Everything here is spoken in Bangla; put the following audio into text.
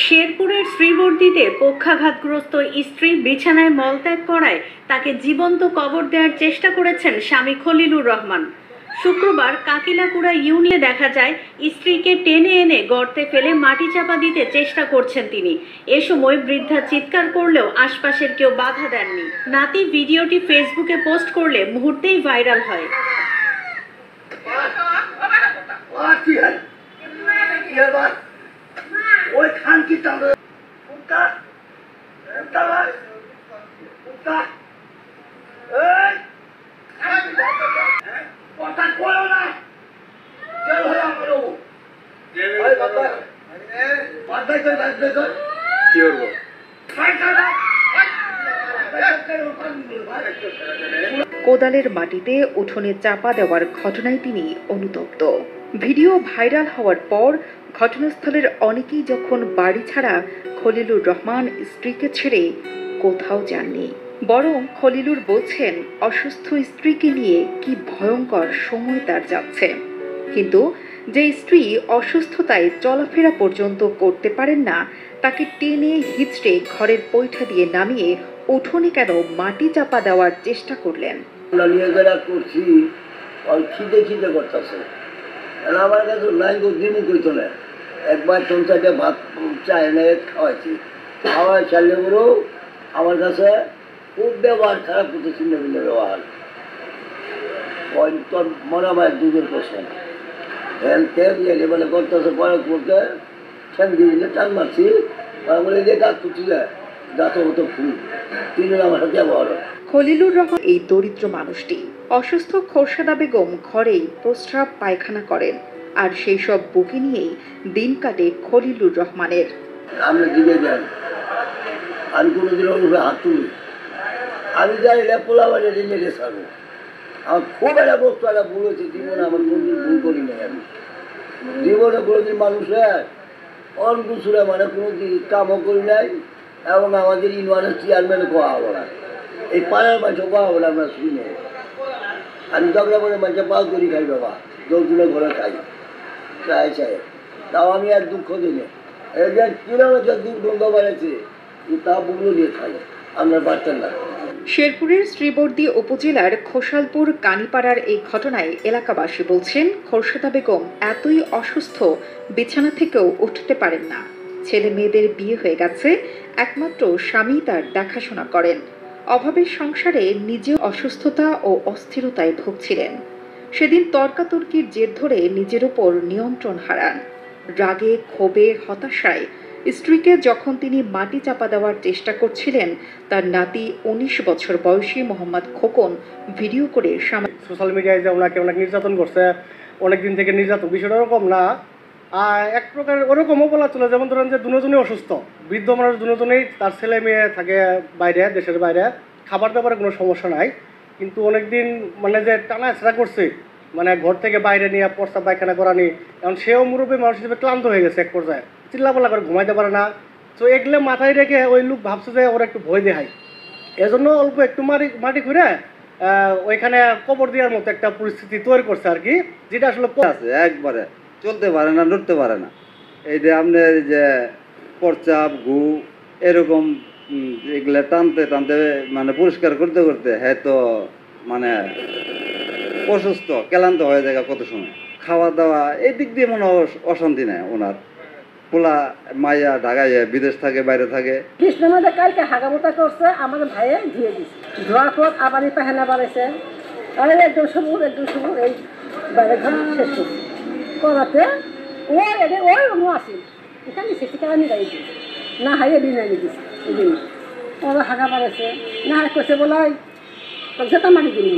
শেরপুরের শ্রীবর্দীতে পক্ষাঘাতগ্রস্ত স্ত্রী বিছানায় মলত্যাগ করায় তাকে জীবন্ত কবর দেওয়ার চেষ্টা করেছেন স্বামী খলিলুর রহমান। শুক্রবার কাকিলাকুড়া ইউনিয়নে দেখা যায় স্ত্রীকে টেনে এনে গর্তে ফেলে মাটি চাপা দিতে চেষ্টা করছেন তিনি। এ সময় বৃদ্ধা চিৎকার করলেও আশপাশের কেউ বাধা দেননি। নাতি ভিডিওটি ফেসবুকে পোস্ট করলে মুহূর্তেই ভাইরাল হয়। ওই খান কি তাহলে উত্তা উত্তা ভাই উত্তা এই কথা কইও না কেন হয় আমার ও ভাই বাবা বাদাই কই বাদাই কই কি করব কোদালের মাটিতে উঠোনে চাপা দেওয়ার ঘটনায় তিনি অনুতপ্ত। ভিডিও ভাইরাল হওয়ার পর ঘটনাস্থলের অনেকেই যখন বাড়ি ছাড়া খলিলুর রহমান স্ত্রীকে ছেড়ে কোথাও যাননি, বরং খলিলুর বলছেন অসুস্থ স্ত্রীকে নিয়ে কি ভয়ঙ্কর সময় তার যাচ্ছে। কিন্তু যে স্ত্রী অসুস্থতায় চলাফেরা পর্যন্ত করতে পারেন না, তাকে টেনে হিচড়ে ঘরের পৈঠা দিয়ে নামিয়ে উঠোনে কেন মাটি চাপা দেওয়ার চেষ্টা করলেন? করছি খিদে খিদে করতেছে আমার কাছে নাই দিনই কইতো না। একবার তিন চারটে ভাত চায় না খাওয়াইছি, খাওয়াই চাইলে বলেও আমার কাছে খুব ব্যবহার খারাপ করতে চিহ্ন মিলে ব্যবহার তোর মনে হয় দুধের প্রশ্ন মানে করতেছে পরে করতে ঠ্যাং দিয়ে টান মারছি বলে যে গাছ তুলছিলে গাছ মতো ফুল তিনজন আমার সাথে ব্যবহার। খলিলুর রহমান এই দরিদ্র মানুষটি অসুস্থ খোরশেদা বেগম ঘরেই প্রস্রাব পায়খানা করেন, আর সেই সব বুকে নিয়েই দিন কাটে খলিলুর রহমানের। আপনি দিকে যান, আমি কোনোদিন উপরে হাত তুলি, আমি যাই পোলা বাড়ি রেখে থাকবো। আমার খুব একটা বস্তু একটা ভুল হয়েছে জীবনে, আমার কোনোদিন ভুল করি নাই। আমি জীবনে কোনোদিন মানুষের অনগুছুরে মানে কোনোদিন কামও করি নাই, এবং আমাদের ইউনিয়নের চেয়ারম্যানে কোয়া হবো না, এই পাড়ার মানুষ কোয়া হবো না, আমরা শুনি। আমি ঝগড়া করে মানুষে পাল করি খাই বাবা, দৌড় ঘরে খাই চাই চাই, তাও আমি আর দুঃখ দিলে কিলোমিটার দূর বন্ধ বাড়াইছে তা বুগলো দিয়ে খাই, আমরা পারতেন না। শেরপুরের শ্রীবর্দী উপজেলার খোসালপুর কানিপাড়ার এই ঘটনায় এলাকাবাসী বলছেন খোরশেদা বেগম এতই অসুস্থ বিছানা থেকেও উঠতে পারেন না। ছেলে মেয়েদের বিয়ে হয়ে গেছে, একমাত্র স্বামী তার দেখাশোনা করেন। অভাবের সংসারে নিজে অসুস্থতা ও অস্থিরতায় ভুগছিলেন। সেদিন তর্কাতর্কির জের ধরে নিজের উপর নিয়ন্ত্রণ হারান। রাগে ক্ষোভে হতাশায় স্ত্রীকে যখন তিনি মাটি চাপা দেওয়ার চেষ্টা করছিলেন, তার নাতি 19 বছর বয়সী মোহাম্মদ খোকন ভিডিও করে সোশ্যাল মিডিয়ায় যে ওনাকে অনেক নির্যাতন করছে, অনেকদিন থেকে নির্যাতন, বিষয়টা ওরকম না, এক প্রকার ওরকমও বলা চলে। যেমন ধরেন যে দুজনেই অসুস্থ, বৃদ্ধ মানুষ দুজনেই, তার ছেলে মেয়ে থাকে বাইরে, দেশের বাইরে, খাবার দাবারের কোনো সমস্যা নাই, কিন্তু অনেকদিন মানে যে টানা ছেঁড়া করছে, মানে ঘর থেকে বাইরে নিয়ে প্রস্তাব পায়খানা করানি, এখন সেও মুরব্বী মানুষ হিসেবে ক্লান্ত হয়ে গেছে, এক পর্যায়ে চিল্লাপাল্লা করে ঘুমাইতে পারে না। তো এগুলো মাথায় রেখে ওই লোক ভাবছে যে ওরা একটু ভয় দেখায়, এজন্য অল্প একটু মাটি ঘুরে ওইখানে কবর দেওয়ার মতো একটা পরিস্থিতি তৈরি করছে আর কি, যেটা আসলে আছে একবারে চলতে পারে না, নড়তে পারে না। এই যে আপনার যে প্রস্রাব গু এরকম এগুলা টানতে টানতে মানে পরিষ্কার করতে করতে হ্যাঁ তো মানে অসুস্থ ক্লান্ত হয়ে যায় কত সময়। খাওয়া দাওয়া এই দিক দিয়ে মনে অশান্তি নেই ওনার। পোলা মাইয়া ঢাকায় বিদেশ থাকে, বাইরে থাকে। কৃষ্ণের মধ্যে কালকে হাগামোটা করছে, আমাদের ভাইয়ে ধুয়ে দিচ্ছে, ধোয়া পর আবার পাহেনা বাড়াইছে, আর একদম সবুজ এই বাইরে ঘর শেষ করছে করাতে ওই অনু আসিল এখানে সেটি টাকা নিয়ে গাইছে না, হাইয়ে দিন আনি দিচ্ছে এই দিন ওরা হাগা বাড়াইছে না, করছে বলাই যেটা মাটি দিন